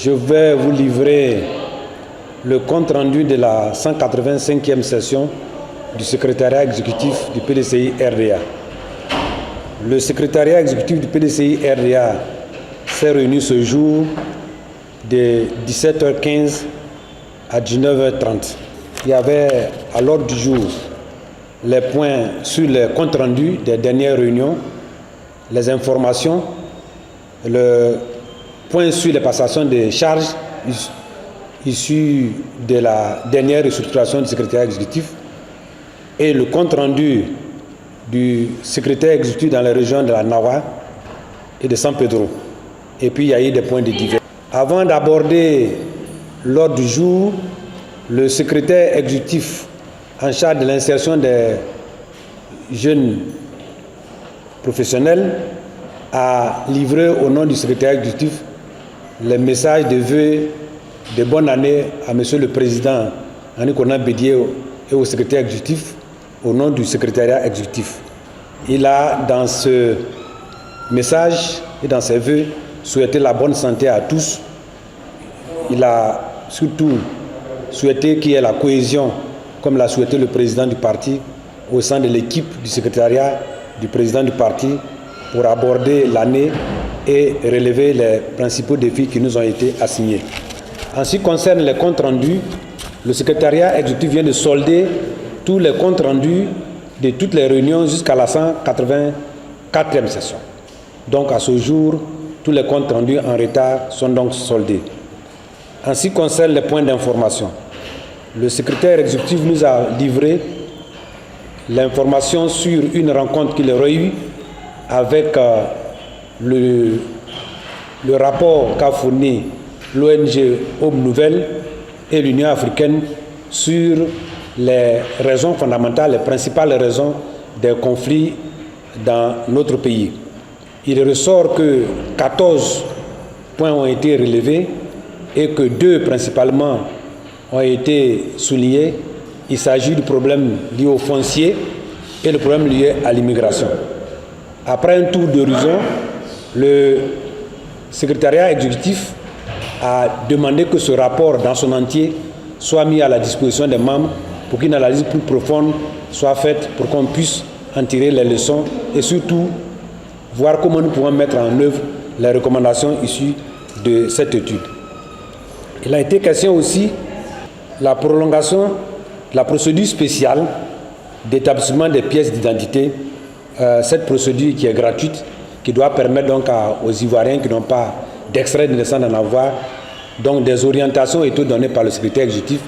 Je vais vous livrer le compte-rendu de la 185e session du secrétariat exécutif du PDCI RDA. Le secrétariat exécutif du PDCI RDA s'est réuni ce jour de 17h15 à 19h30. Il y avait à l'ordre du jour les points sur le compte-rendu des dernières réunions, les informations, le point sur les passations de charges issues de la dernière restructuration du secrétariat exécutif et le compte-rendu du secrétaire exécutif dans la région de la Nawa et de San Pedro. Et puis il y a eu des points de divers. Avant d'aborder l'ordre du jour, le secrétaire exécutif en charge de l'insertion des jeunes professionnels a livré au nom du secrétaire exécutif les messages de vœux de bonne année à Monsieur le Président Anikona Bédié et au secrétaire exécutif au nom du secrétariat exécutif. Il a dans ce message et dans ses vœux souhaité la bonne santé à tous. Il a surtout souhaité qu'il y ait la cohésion, comme l'a souhaité le président du parti, au sein de l'équipe du secrétariat du président du parti pour aborder l'année et relever les principaux défis qui nous ont été assignés. En ce qui concerne les comptes rendus, le secrétariat exécutif vient de solder tous les comptes rendus de toutes les réunions jusqu'à la 184e session. Donc à ce jour, tous les comptes rendus en retard sont donc soldés. En ce qui concerne les points d'information, le secrétaire exécutif nous a livré l'information sur une rencontre qu'il aurait eue avec le rapport qu'a fourni l'ONG Aube Nouvelle et l'Union africaine sur les raisons fondamentales, les principales raisons des conflits dans notre pays. Il ressort que 14 points ont été relevés et que 2 principalement ont été soulignés. Il s'agit du problème lié au foncier et le problème lié à l'immigration. Après un tour d'horizon, le secrétariat exécutif a demandé que ce rapport dans son entier soit mis à la disposition des membres pour qu'une analyse plus profonde soit faite pour qu'on puisse en tirer les leçons et surtout voir comment nous pouvons mettre en œuvre les recommandations issues de cette étude. Il a été question aussi de la prolongation de la procédure spéciale d'établissement des pièces d'identité, cette procédure qui est gratuite, qui doit permettre donc aux Ivoiriens qui n'ont pas d'extrait de naissance d'en avoir. Donc des orientations ont été données par le secrétaire exécutif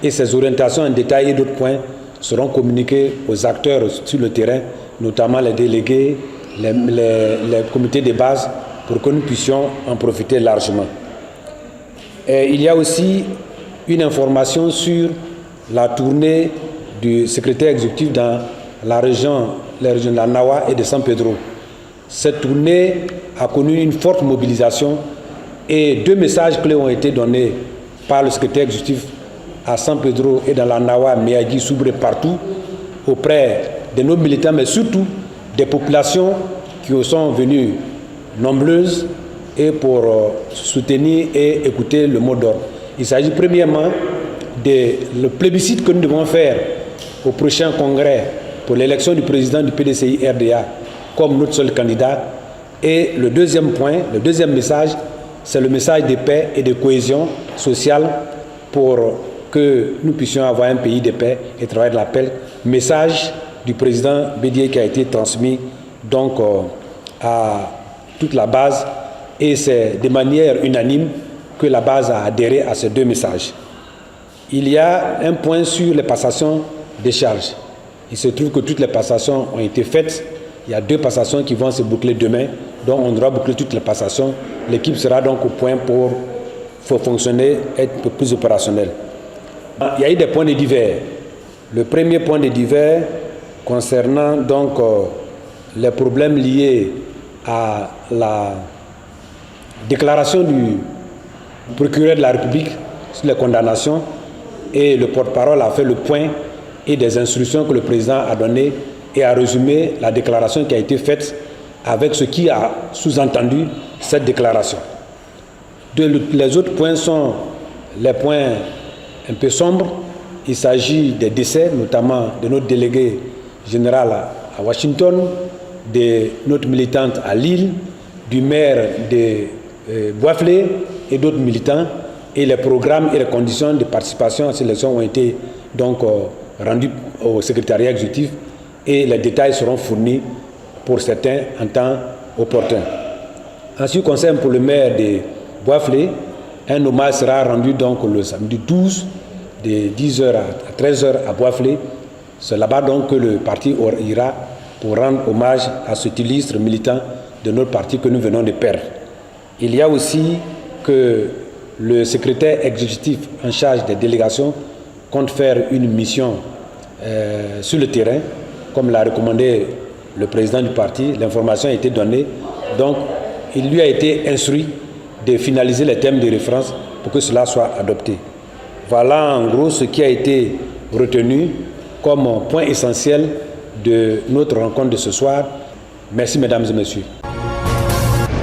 et ces orientations en détail et d'autres points seront communiqués aux acteurs sur le terrain, notamment les délégués, les comités de base, pour que nous puissions en profiter largement. Et il y a aussi une information sur la tournée du secrétaire exécutif dans la région de la Nawa et de San Pedro. Cette tournée a connu une forte mobilisation et 2 messages clés ont été donnés par le secrétaire exécutif à San Pedro et dans la Nawa, Méagui, Soubré, partout, auprès de nos militants, mais surtout des populations qui sont venues nombreuses et pour soutenir et écouter le mot d'ordre. Il s'agit premièrement le plébiscite que nous devons faire au prochain congrès pour l'élection du président du PDCI RDA comme notre seul candidat. Et le deuxième point, le deuxième message, c'est le message de paix et de cohésion sociale pour que nous puissions avoir un pays de paix et travailler de la paix. Message du président Bédié qui a été transmis donc à toute la base et c'est de manière unanime que la base a adhéré à ces 2 messages. Il y a un point sur les passations des charges. Il se trouve que toutes les passations ont été faites. Il y a 2 passations qui vont se boucler demain, donc on devra boucler toutes les passations. L'équipe sera donc au point pour fonctionner, être un peu plus opérationnel. Il y a eu des points de divers. Le premier point de divers concernant donc les problèmes liés à la déclaration du procureur de la République sur les condamnations et le porte-parole a fait le point et des instructions que le président a données et a résumé la déclaration qui a été faite avec ce qui a sous-entendu cette déclaration. Les autres points sont les points un peu sombres. Il s'agit des décès, notamment de notre délégué général à Washington, de notre militante à Lille, du maire de Boisflé et d'autres militants. Et les programmes et les conditions de participation à ces élections ont été donc rendus au secrétariat exécutif et les détails seront fournis pour certains en temps opportun. En ce qui concerne pour le maire de Boisflé, un hommage sera rendu donc le samedi 12 de 10h à 13h à Boisflé. C'est là-bas donc que le parti ira pour rendre hommage à cet illustre militant de notre parti que nous venons de perdre. Il y a aussi que le secrétaire exécutif en charge des délégations compte faire une mission sur le terrain, comme l'a recommandé le président du parti. L'information a été donnée. Donc, il lui a été instruit de finaliser les thèmes de référence pour que cela soit adopté. Voilà en gros ce qui a été retenu comme point essentiel de notre rencontre de ce soir. Merci mesdames et messieurs.